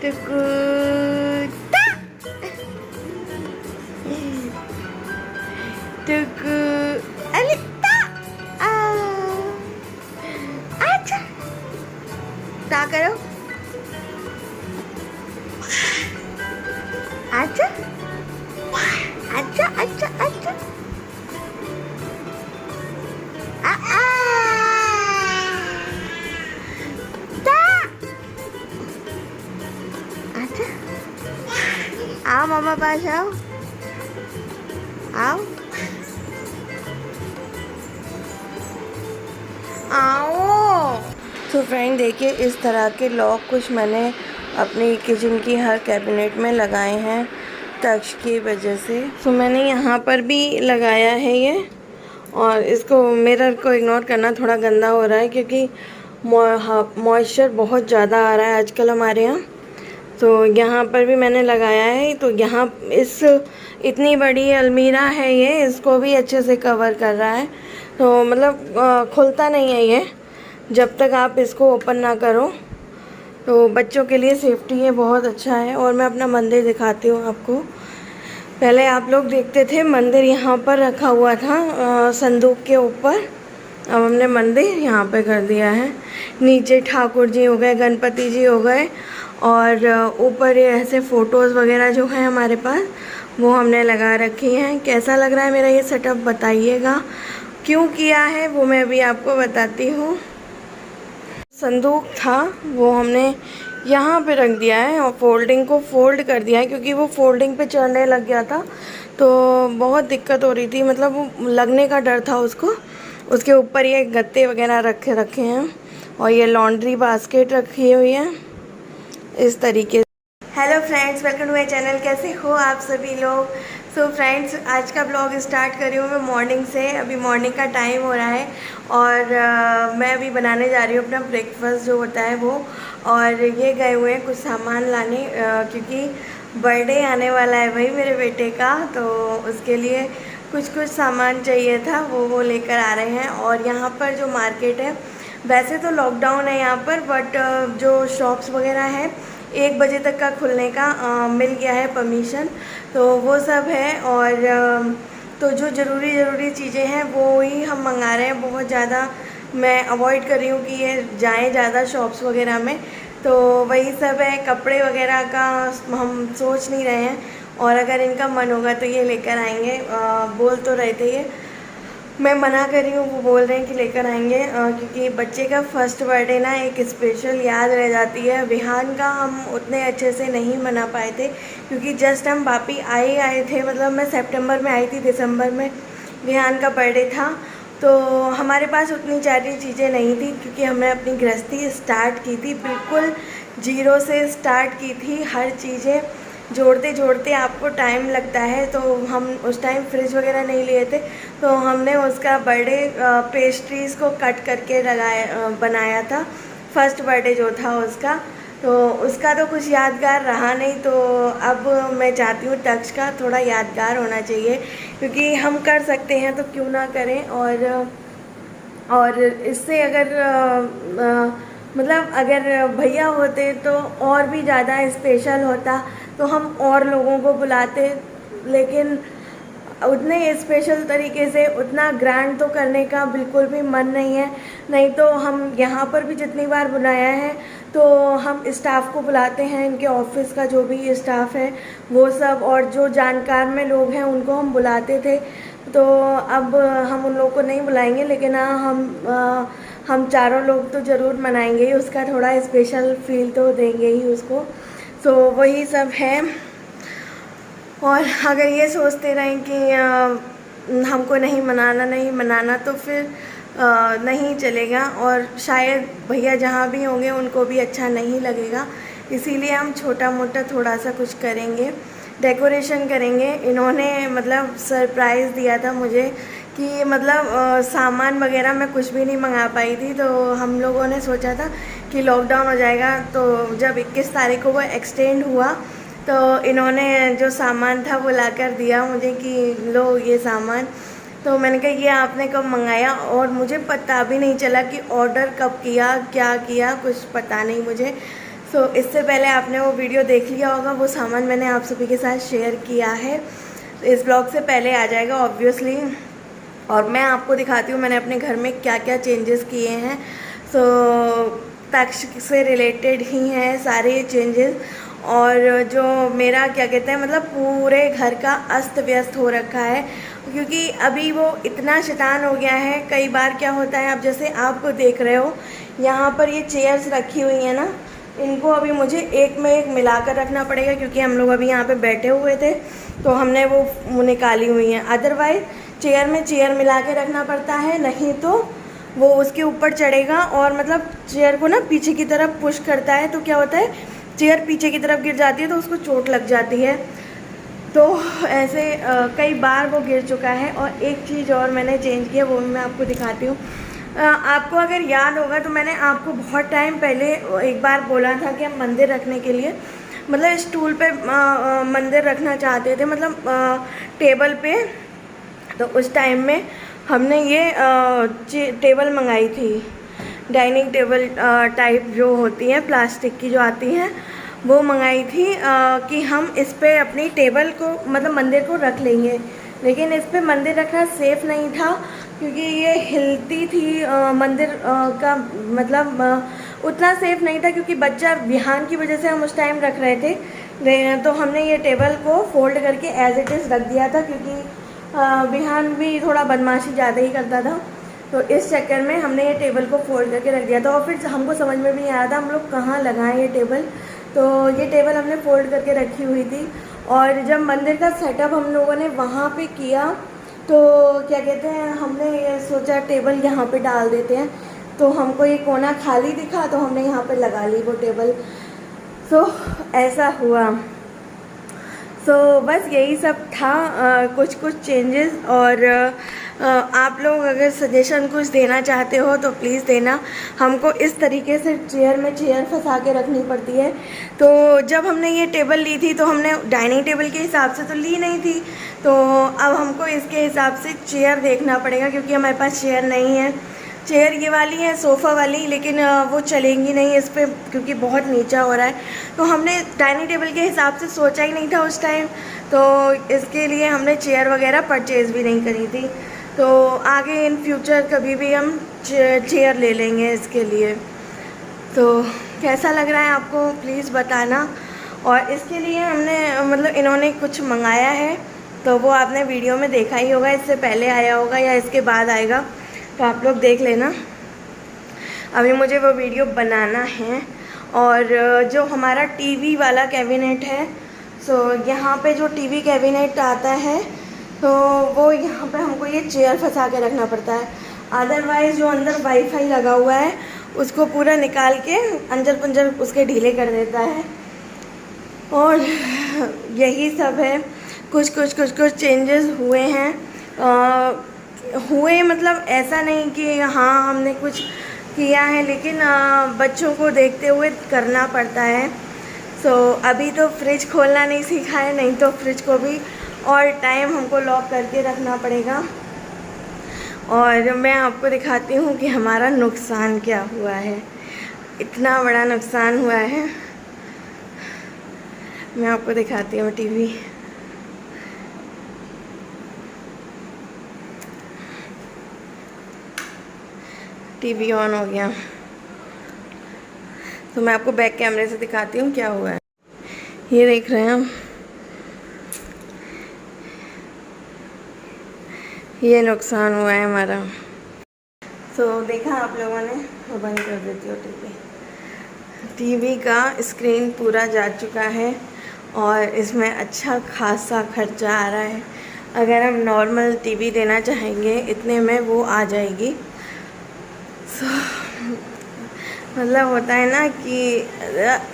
टुकु ता टुकु अरे ता आ आजा ता करो आजा आजा आजा आजा आ आ ता आजा आओ मामा पास आओ आओ आओ। तो फ्रेंड देखिए इस तरह के लॉक कुछ मैंने अपनी किचन की हर कैबिनेट में लगाए हैं टच की वजह से। तो मैंने यहाँ पर भी लगाया है ये, और इसको मिरर को इग्नोर करना, थोड़ा गंदा हो रहा है क्योंकि मॉइस्चर बहुत ज़्यादा आ रहा है आजकल हमारे यहाँ। तो यहाँ पर भी मैंने लगाया है। तो यहाँ इस इतनी बड़ी अलमीरा है ये, इसको भी अच्छे से कवर कर रहा है। तो मतलब खुलता नहीं है ये जब तक आप इसको ओपन ना करो। तो बच्चों के लिए सेफ्टी ये बहुत अच्छा है। और मैं अपना मंदिर दिखाती हूँ आपको। पहले आप लोग देखते थे मंदिर यहाँ पर रखा हुआ था संदूक के ऊपर, अब हमने मंदिर यहाँ पे कर दिया है। नीचे ठाकुर जी हो गए, गणपति जी हो गए, और ऊपर ये ऐसे फ़ोटोज़ वगैरह जो हैं हमारे पास वो हमने लगा रखी हैं। कैसा लग रहा है मेरा ये सेटअप बताइएगा। क्यों किया है वो मैं अभी आपको बताती हूँ। संदूक था वो हमने यहाँ पे रख दिया है और फोल्डिंग को फोल्ड कर दिया है क्योंकि वो फोल्डिंग पे चढ़ने लग गया था तो बहुत दिक्कत हो रही थी, मतलब वो लगने का डर था उसको। उसके ऊपर ये गत्ते वगैरह रखे हैं और ये लॉन्ड्री बास्केट रखी हुई है इस तरीके से। Hello friends, welcome to my channel. कैसे हो आप सभी लोग। सो फ्रेंड्स, आज का ब्लॉग स्टार्ट कर रही हूँ मैं मॉर्निंग से। अभी मॉर्निंग का टाइम हो रहा है और मैं अभी बनाने जा रही हूँ अपना ब्रेकफास्ट जो होता है वो। और ये गए हुए हैं कुछ सामान लाने क्योंकि बर्थडे आने वाला है भाई मेरे बेटे का, तो उसके लिए कुछ सामान चाहिए था वो लेकर आ रहे हैं। और यहाँ पर जो मार्केट है, वैसे तो लॉकडाउन है यहाँ पर, बट जो शॉप्स वगैरह हैं 1 बजे तक का खुलने का मिल गया है परमिशन, तो वो सब है। और तो जो ज़रूरी चीज़ें हैं वो ही हम मंगा रहे हैं। बहुत ज़्यादा मैं अवॉइड कर रही हूँ कि ये जाएँ ज़्यादा शॉप्स वगैरह में, तो वही सब है। कपड़े वगैरह का हम सोच नहीं रहे हैं, और अगर इनका मन होगा तो ये लेकर आएंगे। बोल तो रहे थे ये, मैं मना कर रही हूँ, वो बोल रहे हैं कि लेकर आएंगे क्योंकि बच्चे का फर्स्ट बर्थडे ना एक स्पेशल याद रह जाती है। विहान का हम उतने अच्छे से नहीं मना पाए थे क्योंकि जस्ट हम वापी आए थे, मतलब मैं सितंबर में आई थी, दिसंबर में विहान का बर्थडे था। तो हमारे पास उतनी सारी चीज़ें नहीं थी क्योंकि हमने अपनी गृहस्थी स्टार्ट की थी, बिल्कुल जीरो से स्टार्ट की थी। हर चीज़ें जोड़ते आपको टाइम लगता है, तो हम उस टाइम फ्रिज वगैरह नहीं लिए थे, तो हमने उसका बर्थडे पेस्ट्रीज़ को कट करके बनाया था। फर्स्ट बर्थडे जो था उसका, तो उसका तो कुछ यादगार रहा नहीं। तो अब मैं चाहती हूँ टच का थोड़ा यादगार होना चाहिए क्योंकि हम कर सकते हैं तो क्यों ना करें। और इससे अगर मतलब अगर भैया होते तो और भी ज़्यादा स्पेशल होता, तो हम और लोगों को बुलाते, लेकिन उतने स्पेशल तरीके से उतना ग्रैंड तो करने का बिल्कुल भी मन नहीं है। नहीं तो हम यहाँ पर भी जितनी बार बुलाया है तो हम स्टाफ को बुलाते हैं, इनके ऑफिस का जो भी स्टाफ है वो सब, और जो जानकार में लोग हैं उनको हम बुलाते थे। तो अब हम उन लोगों को नहीं बुलाएंगे, लेकिन हाँ हम चारों लोग तो ज़रूर मनाएंगे ही, उसका थोड़ा स्पेशल फील तो देंगे ही उसको। तो वही सब है। और अगर ये सोचते रहें कि हमको नहीं मनाना तो फिर नहीं चलेगा, और शायद भैया जहाँ भी होंगे उनको भी अच्छा नहीं लगेगा। इसीलिए हम छोटा मोटा थोड़ा सा कुछ करेंगे, डेकोरेशन करेंगे। इन्होंने मतलब सरप्राइज़ दिया था मुझे कि मतलब सामान वगैरह मैं कुछ भी नहीं मंगा पाई थी, तो हम लोगों ने सोचा था कि लॉकडाउन हो जाएगा, तो जब 21 तारीख को वो एक्सटेंड हुआ तो इन्होंने जो सामान था वो ला कर दिया मुझे कि लो ये सामान। तो मैंने कहा ये आपने कब मंगाया, और मुझे पता भी नहीं चला कि ऑर्डर कब किया, क्या किया, कुछ पता नहीं मुझे। इससे पहले आपने वो वीडियो देख लिया होगा, वो सामान मैंने आप सभी के साथ शेयर किया है, तो इस ब्लॉग से पहले आ जाएगा ऑब्वियसली। और मैं आपको दिखाती हूँ मैंने अपने घर में क्या क्या चेंजेस किए हैं। तक्ष से रिलेटेड ही हैं सारे चेंजेस। और जो मेरा क्या कहते हैं मतलब पूरे घर का अस्त व्यस्त हो रखा है, क्योंकि अभी वो इतना शैतान हो गया है। कई बार क्या होता है, अब जैसे आपको देख रहे हो यहाँ पर ये चेयर्स रखी हुई हैं ना, इनको अभी मुझे एक में एक मिलाकर रखना पड़ेगा, क्योंकि हम लोग अभी यहाँ पे बैठे हुए थे तो हमने वो निकाली हुई हैं। अदरवाइज़ चेयर में चेयर मिला के रखना पड़ता है, नहीं तो वो उसके ऊपर चढ़ेगा और मतलब चेयर को ना पीछे की तरफ पुश करता है, तो क्या होता है चेयर पीछे की तरफ गिर जाती है तो उसको चोट लग जाती है। तो ऐसे कई बार वो गिर चुका है। और एक चीज़ और मैंने चेंज किया, वो मैं आपको दिखाती हूँ। आपको अगर याद होगा तो मैंने आपको बहुत टाइम पहले एक बार बोला था कि हम मंदिर रखने के लिए मतलब स्टूल पे मंदिर रखना चाहते थे, मतलब टेबल पे। तो उस टाइम में हमने ये टेबल मंगाई थी, डाइनिंग टेबल टाइप जो होती हैं प्लास्टिक की जो आती हैं, वो मंगाई थी कि हम इस पे अपनी टेबल को मतलब मंदिर को रख लेंगे। लेकिन इस पे मंदिर रखना सेफ़ नहीं था, क्योंकि ये हिलती थी मंदिर का मतलब उतना सेफ़ नहीं था, क्योंकि बच्चा विहान की वजह से हम उस टाइम रख रहे थे। तो हमने ये टेबल को फोल्ड करके एज इट इज़ रख दिया था, क्योंकि विहान भी थोड़ा बदमाशी ज़्यादा ही करता था। तो इस चक्कर में हमने ये टेबल को फोल्ड करके रख दिया था। और फिर हमको समझ में भी नहीं आया था हम लोग कहाँ लगाएं ये टेबल। तो ये टेबल हमने फोल्ड करके रखी हुई थी। और जब मंदिर का सेटअप हम लोगों ने वहाँ पे किया, तो क्या कहते हैं हमने ये सोचा टेबल यहाँ पे डाल देते हैं। तो हमको ये कोना खाली दिखा तो हमने यहाँ पे लगा ली वो टेबल। ऐसा हुआ। बस यही सब था, कुछ चेंजेस। और आप लोग अगर सजेशन कुछ देना चाहते हो तो प्लीज़ देना। हमको इस तरीके से चेयर में चेयर फंसा के रखनी पड़ती है। तो जब हमने ये टेबल ली थी तो हमने डाइनिंग टेबल के हिसाब से तो ली नहीं थी, तो अब हमको इसके हिसाब से चेयर देखना पड़ेगा, क्योंकि हमारे पास चेयर नहीं है। चेयर ये वाली है सोफ़ा वाली, लेकिन वो चलेंगी नहीं इस पर, क्योंकि बहुत नीचा हो रहा है। तो हमने डाइनिंग टेबल के हिसाब से सोचा ही नहीं था उस टाइम, तो इसके लिए हमने चेयर वगैरह परचेज़ भी नहीं करी थी। तो आगे इन फ्यूचर कभी भी हम चेयर ले लेंगे इसके लिए। तो कैसा लग रहा है आपको प्लीज़ बताना। और इसके लिए हमने मतलब इन्होंने कुछ मंगाया है, तो वो आपने वीडियो में देखा ही होगा, इससे पहले आया होगा या इसके बाद आएगा, तो आप लोग देख लेना। अभी मुझे वो वीडियो बनाना है। और जो हमारा टीवी वाला कैबिनेट है, यहाँ पे जो टीवी कैबिनेट आता है, तो वो यहाँ पे हमको ये चेयर फंसा के रखना पड़ता है। अदरवाइज़ जो अंदर वाईफाई लगा हुआ है उसको पूरा निकाल के अंजर पंजर उसके ढीले कर देता है। और यही सब है। कुछ चेंजेस हुए हैं। हुए मतलब ऐसा नहीं कि हाँ हमने कुछ किया है, लेकिन बच्चों को देखते हुए करना पड़ता है। अभी तो फ्रिज खोलना नहीं सीखा है, नहीं तो फ्रिज को भी और टाइम हमको लॉक करके रखना पड़ेगा। और मैं आपको दिखाती हूँ कि हमारा नुकसान क्या हुआ है। इतना बड़ा नुकसान हुआ है, मैं आपको दिखाती हूँ। टीवी ऑन हो गया, तो मैं आपको बैक कैमरे से दिखाती हूँ क्या हुआ है। ये देख रहे हैं हम, ये नुकसान हुआ है हमारा। देखा आप लोगों ने, वो बंद कर देती हो टीवी का स्क्रीन पूरा जा चुका है, और इसमें अच्छा खासा खर्चा आ रहा है। अगर हम नॉर्मल टीवी देना चाहेंगे इतने में वो आ जाएगी। मतलब होता है ना कि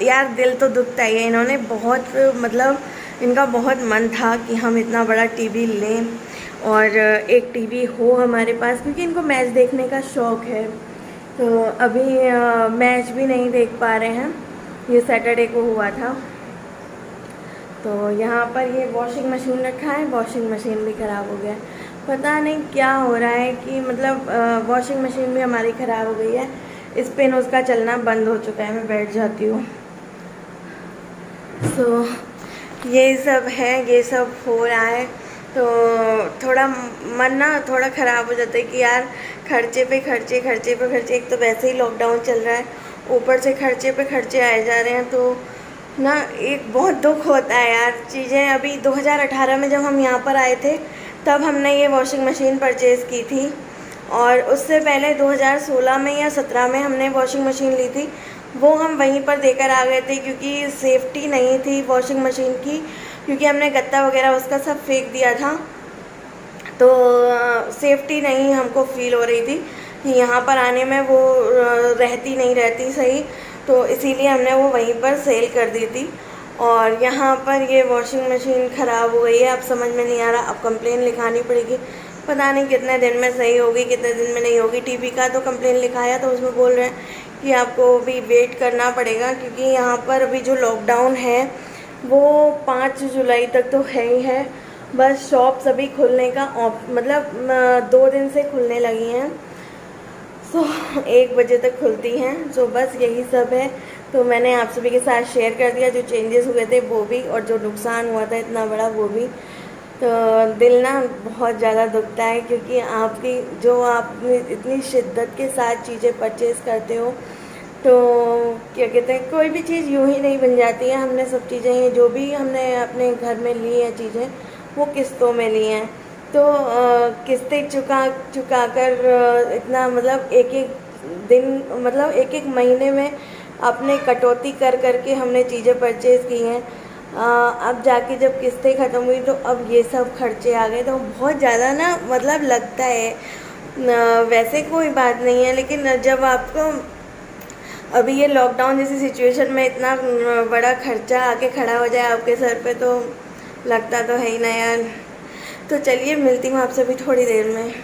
यार दिल तो दुखता ही है। इन्होंने बहुत मतलब इनका बहुत मन था कि हम इतना बड़ा टीवी लें और एक टीवी हो हमारे पास, क्योंकि इनको मैच देखने का शौक़ है। तो अभी मैच भी नहीं देख पा रहे हैं, ये सैटरडे को हुआ था। तो यहाँ पर ये वॉशिंग मशीन रखा है, वॉशिंग मशीन भी ख़राब हो गया। पता नहीं क्या हो रहा है कि मतलब वॉशिंग मशीन भी हमारी ख़राब हो गई है। स्पिन उसका चलना बंद हो चुका है। मैं बैठ जाती हूँ। सो ये सब है, ये सब हो रहा है। तो थोड़ा मन ना थोड़ा ख़राब हो जाता है कि यार खर्चे पे खर्चे, खर्चे पे खर्चे। एक तो वैसे ही लॉकडाउन चल रहा है, ऊपर से खर्चे पे खर्चे आए जा रहे हैं, तो ना एक बहुत दुख होता है यार। चीज़ें अभी 2018 में जब हम यहाँ पर आए थे तब हमने ये वॉशिंग मशीन परचेज़ की थी, और उससे पहले 2016 में या 17 में हमने वॉशिंग मशीन ली थी। वो हम वहीं पर देकर आ गए थे क्योंकि सेफ्टी नहीं थी वॉशिंग मशीन की, क्योंकि हमने गत्ता वगैरह उसका सब फेंक दिया था। तो सेफ्टी नहीं हमको फील हो रही थी कि यहाँ पर आने में वो रहती सही, तो इसीलिए हमने वो वहीं पर सेल कर दी थी। और यहाँ पर ये वॉशिंग मशीन ख़राब हो गई है, अब समझ में नहीं आ रहा, अब कंप्लेन लिखानी पड़ेगी। पता नहीं कितने दिन में सही होगी, कितने दिन में नहीं होगी। टीवी का तो कंप्लेन लिखाया तो उसमें बोल रहे हैं कि आपको भी वेट करना पड़ेगा, क्योंकि यहाँ पर अभी जो लॉकडाउन है वो 5 जुलाई तक तो है ही है। बस शॉप्स अभी खुलने का मतलब 2 दिन से खुलने लगी हैं। सो 1 बजे तक खुलती हैं। सो बस यही सब है। तो मैंने आप सभी के साथ शेयर कर दिया जो चेंजेस हुए थे वो भी, और जो नुकसान हुआ था इतना बड़ा वो भी। तो दिल ना बहुत ज़्यादा दुखता है, क्योंकि आपकी जो आप इतनी शिद्दत के साथ चीज़ें परचेज़ करते हो, तो क्या कहते हैं, कोई भी चीज़ यूँ ही नहीं बन जाती है। हमने सब चीज़ें जो भी हमने अपने घर में ली हैं चीज़ें, वो किस्तों में ली हैं। तो किस्तें चुका कर इतना मतलब एक एक दिन, मतलब एक एक महीने में अपने कटौती कर करके हमने चीज़ें परचेज़ की हैं। अब जाके जब किस्तें ख़त्म हुई तो अब ये सब खर्चे आ गए, तो बहुत ज़्यादा ना मतलब लगता है। वैसे कोई बात नहीं है, लेकिन जब आपको अभी ये लॉकडाउन जैसी सिचुएशन में इतना बड़ा खर्चा आके खड़ा हो जाए आपके सर पे, तो लगता तो है ही ना यार। तो चलिए मिलती हूँ आपसे भी थोड़ी देर में।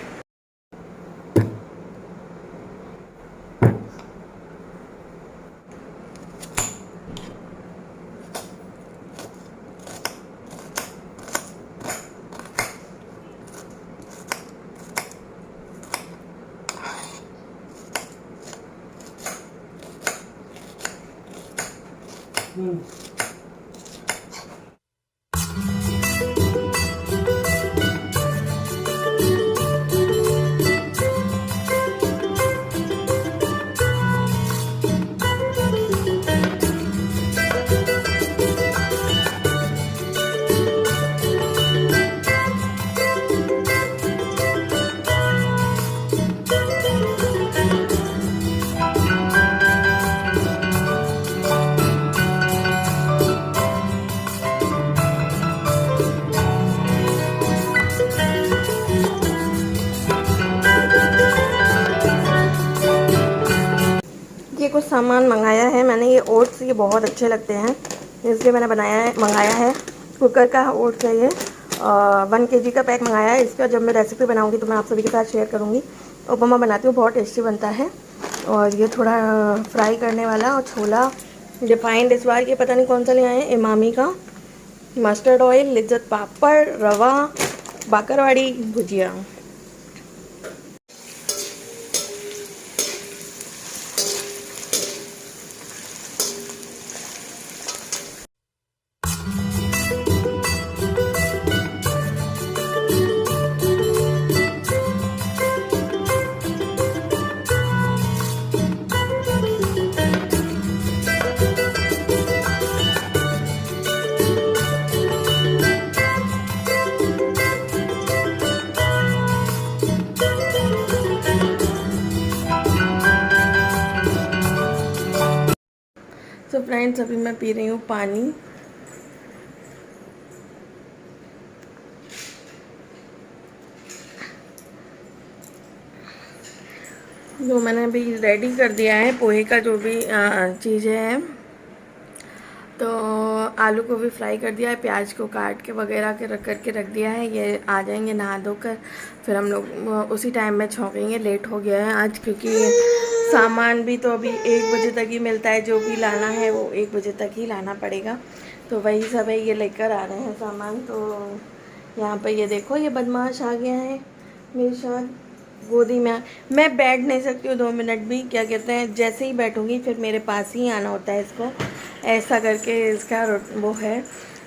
ये कुछ सामान मंगाया है मैंने, ये ओट्स, ये बहुत अच्छे लगते हैं इसलिए मैंने मंगाया है। कुकर का ओट्स है ये, 1 kg का पैक मंगाया है। इसका जब मैं रेसिपी बनाऊंगी तो मैं आप सभी के साथ शेयर करूंगी। उपमा बनाती हूँ, बहुत टेस्टी बनता है। और ये थोड़ा फ्राई करने वाला, और छोला रिफाइंड इस बार ये पता नहीं कौन सा ले आए हैं, इमामी का, मस्टर्ड ऑयल, लिज्जत पापड़, रवा, बाकरवाड़ी भुजिया। तो फ्रेंड्स अभी मैं पी रही हूँ पानी। जो मैंने अभी रेडी कर दिया है पोहे का, जो भी चीज़ें हैं, तो आलू को भी फ्राई कर दिया है, प्याज को काट के वगैरह के रख दिया है। ये आ जाएंगे नहा धोकर, फिर हम लोग उसी टाइम में छौंकेंगे। लेट हो गया है आज, क्योंकि सामान भी तो अभी 1 बजे तक ही मिलता है, जो भी लाना है वो 1 बजे तक ही लाना पड़ेगा। तो वही सब है, ये लेकर आ रहे हैं सामान। तो यहाँ पर ये देखो, ये बदमाश आ गया है मेरे साथ गोदी में। मैं बैठ नहीं सकती हूँ 2 मिनट भी, क्या कहते हैं, जैसे ही बैठूँगी फिर मेरे पास ही आना होता है इसको। ऐसा करके इसका वो है।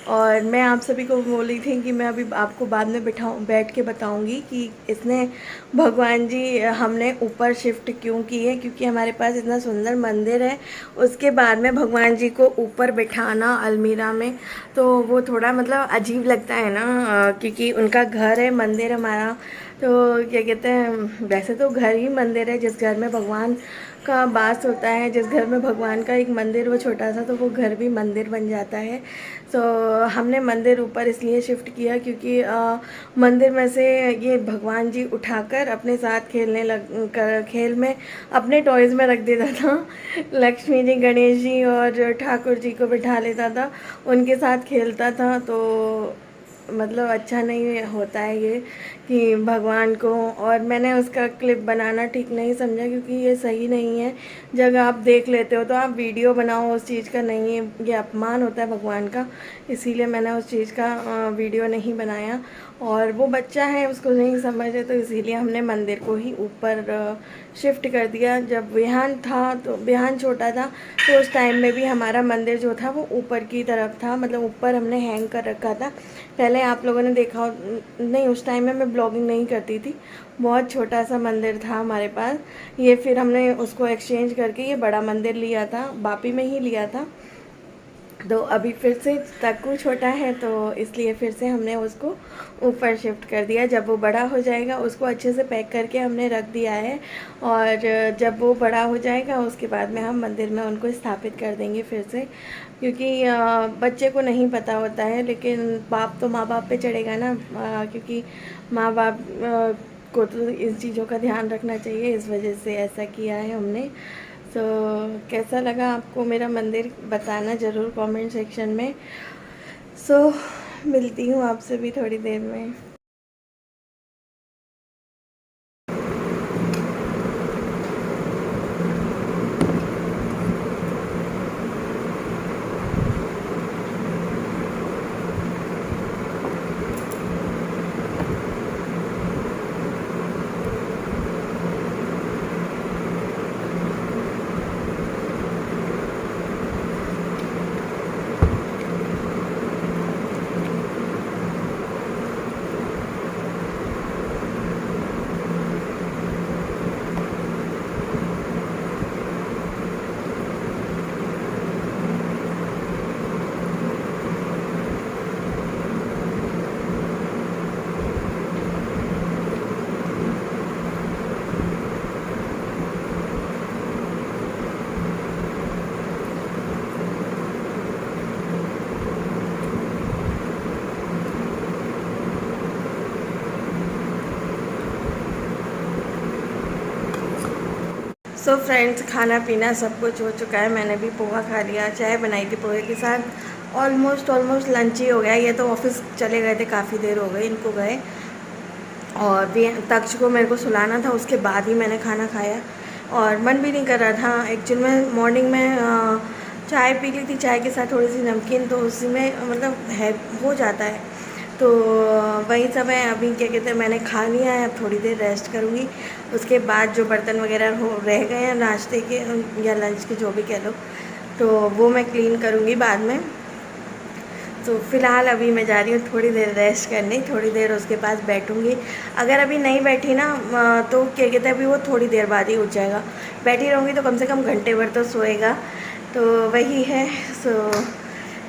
और मैं आप सभी को बोल रही थी कि मैं अभी आपको बाद में बैठ के बताऊंगी कि इसने भगवान जी हमने ऊपर शिफ्ट क्यों किए, क्योंकि हमारे पास इतना सुंदर मंदिर है, उसके बाद में भगवान जी को ऊपर बिठाना अलमीरा में, तो वो थोड़ा मतलब अजीब लगता है ना, क्योंकि उनका घर है, मंदिर हमारा, तो क्या कहते हैं, वैसे तो घर ही मंदिर है, जिस घर में भगवान का वास होता है, जिस घर में भगवान का एक मंदिर वो छोटा सा, तो वो घर भी मंदिर बन जाता है। तो हमने मंदिर ऊपर इसलिए शिफ्ट किया क्योंकि मंदिर में से ये भगवान जी उठाकर अपने साथ खेल में अपने टॉयज़ में रख देता था। लक्ष्मी जी, गणेश जी और ठाकुर जी को बिठा लेता था, उनके साथ खेलता था। तो मतलब अच्छा नहीं होता है ये कि भगवान को, और मैंने उसका क्लिप बनाना ठीक नहीं समझा, क्योंकि ये सही नहीं है। जब आप देख लेते हो तो आप वीडियो बनाओ, उस चीज़ का नहीं है, ये अपमान होता है भगवान का, इसीलिए मैंने उस चीज़ का वीडियो नहीं बनाया। और वो बच्चा है, उसको नहीं समझ है, तो इसीलिए हमने मंदिर को ही ऊपर शिफ्ट कर दिया। जब बिहान था, तो बिहान छोटा था, तो उस टाइम में भी हमारा मंदिर जो था वो ऊपर की तरफ था, मतलब ऊपर हमने हैंग कर रखा था। पहले आप लोगों ने देखा नहीं, उस टाइम में मैं ब्लॉगिंग नहीं करती थी, बहुत छोटा सा मंदिर था हमारे पास। ये फिर हमने उसको एक्सचेंज करके ये बड़ा मंदिर लिया था, बापी में ही लिया था। तो अभी फिर से तक्कू छोटा है, तो इसलिए फिर से हमने उसको ऊपर शिफ्ट कर दिया। जब वो बड़ा हो जाएगा, उसको अच्छे से पैक करके हमने रख दिया है, और जब वो बड़ा हो जाएगा उसके बाद में हम मंदिर में उनको स्थापित कर देंगे फिर से, क्योंकि बच्चे को नहीं पता होता है, लेकिन बाप तो माँ बाप पे चढ़ेगा ना, क्योंकि माँ बाप को तो इन चीज़ों का ध्यान रखना चाहिए, इस वजह से ऐसा किया है हमने। तो कैसा लगा आपको मेरा मंदिर, बताना ज़रूर कमेंट सेक्शन में। मिलती हूँ आपसे भी थोड़ी देर में। फ्रेंड्स, खाना पीना सब कुछ हो चुका है, मैंने भी पोहा खा लिया, चाय बनाई थी पोहे के साथ। ऑलमोस्ट लंच ही हो गया। ये तो ऑफिस चले गए थे, काफ़ी देर हो गई इनको गए, और भी तक्ष को मेरे को सुलाना था, उसके बाद ही मैंने खाना खाया, और मन भी नहीं कर रहा था एक्चुअल में। मॉर्निंग में चाय पी ली थी, चाय के साथ थोड़ी सी नमकीन, तो उसी में मतलब है हो जाता है। तो वही सब है। अभी क्या कहते हैं, मैंने खा लिया है, अब थोड़ी देर रेस्ट करूँगी, उसके बाद जो बर्तन वगैरह हो रह गए हैं नाश्ते के या लंच के, जो भी कह लो, तो वो मैं क्लीन करूँगी बाद में। तो फ़िलहाल अभी मैं जा रही हूँ थोड़ी देर रेस्ट करने, थोड़ी देर उसके पास बैठूँगी। अगर अभी नहीं बैठी ना, तो क्या कहते हैं, अभी वो थोड़ी देर बाद ही उठ जाएगा। बैठी रहूँगी तो कम से कम घंटे भर तो सोएगा, तो वही है।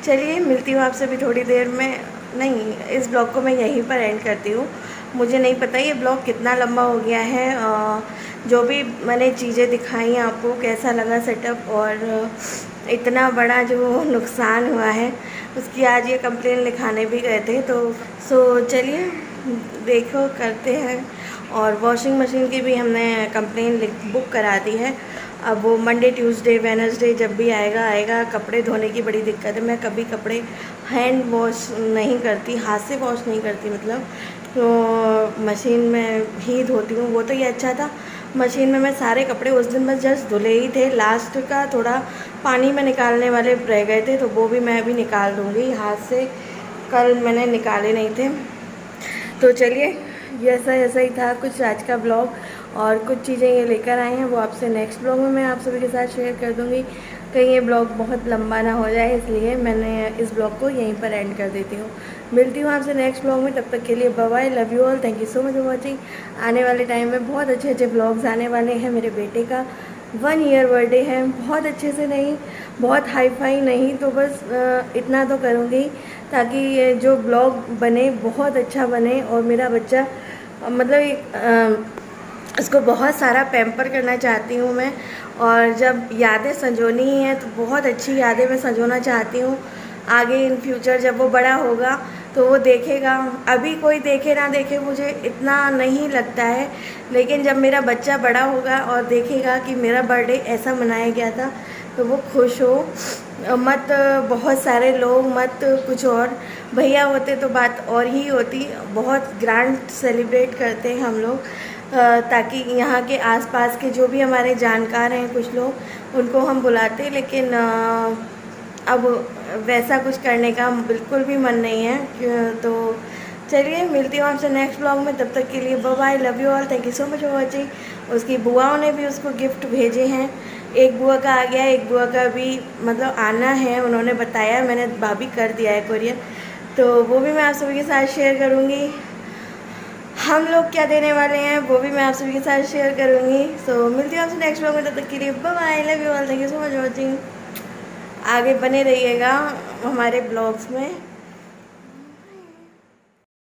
चलिए, मिलती हूँ आपसे भी थोड़ी देर में। नहीं, इस ब्लॉग को मैं यहीं पर एंड करती हूँ। मुझे नहीं पता ये ब्लॉग कितना लंबा हो गया है। जो भी मैंने चीज़ें दिखाई आपको, कैसा लगा सेटअप, और इतना बड़ा जो नुकसान हुआ है उसकी आज ये कंप्लेन लिखाने भी गए थे। तो चलिए देखो करते हैं। और वॉशिंग मशीन की भी हमने कंप्लेन बुक करा दी है। अब वो मंडे, ट्यूसडे, वेडनेसडे जब भी आएगा। कपड़े धोने की बड़ी दिक्कत है, मैं कभी कपड़े हैंड वॉश नहीं करती, हाथ से वॉश नहीं करती, मतलब तो मशीन में ही धोती हूँ। वो तो ये अच्छा था, मशीन में मैं सारे कपड़े उस दिन बस जस्ट धुले ही थे, लास्ट का थोड़ा पानी में निकालने वाले रह गए थे, तो वो भी मैं अभी निकाल दूँगी हाथ से, कल मैंने निकाले नहीं थे। तो चलिए, ऐसा ही था कुछ आज का ब्लॉग। और कुछ चीज़ें ये लेकर आए हैं वो आपसे नेक्स्ट ब्लॉग में मैं आप सभी के साथ शेयर कर दूँगी। कहीं ये ब्लॉग बहुत लंबा ना हो जाए, इसलिए मैंने इस ब्लॉग को यहीं पर एंड कर देती हूँ। मिलती हूँ आपसे नेक्स्ट ब्लॉग में, तब तक के लिए bye bye, love you all, thank you so much for watching. आने वाले टाइम में बहुत अच्छे अच्छे ब्लॉग्स आने वाले हैं। मेरे बेटे का 1 ईयर बर्थडे है, बहुत अच्छे से नहीं, बहुत हाई फाई नहीं, तो बस इतना तो करूँगी ताकि ये जो ब्लॉग बने बहुत अच्छा बने और मेरा बच्चा मतलब उसको बहुत सारा पैम्पर करना चाहती हूँ मैं। और जब यादें संजोनी ही हैं तो बहुत अच्छी यादें मैं संजोना चाहती हूँ। आगे इन फ्यूचर जब वो बड़ा होगा तो वो देखेगा, अभी कोई देखे ना देखे मुझे इतना नहीं लगता है, लेकिन जब मेरा बच्चा बड़ा होगा और देखेगा कि मेरा बर्थडे ऐसा मनाया गया था तो वो खुश हो। मत बहुत सारे लोग, मत कुछ और, भैया होते तो बात और ही होती। बहुत ग्रैंड सेलिब्रेट करते हैं हम लोग, ताकि यहाँ के आसपास के जो भी हमारे जानकार हैं कुछ लोग उनको हम बुलाते, लेकिन अब वैसा कुछ करने का बिल्कुल भी मन नहीं है। तो चलिए मिलती हूँ आपसे नेक्स्ट ब्लॉग में, तब तक के लिए bye bye, love you all, thank you so much for watching. उसकी बुआओं ने भी उसको गिफ्ट भेजे हैं, एक बुआ का आ गया, एक बुआ का भी मतलब आना है, उन्होंने बताया, मैंने भाभी कर दिया है कुरियर, तो वो भी मैं आप सभी के साथ शेयर करूँगी। हम लोग क्या देने वाले हैं वो भी मैं आप सभी के साथ शेयर करूँगी। सो मिलती हूँ आपसे नेक्स्ट ब्लॉग में, तब तक के लिए bye bye, love you all, thank you so much for watching. आगे बने रहिएगा हमारे ब्लॉग्स में।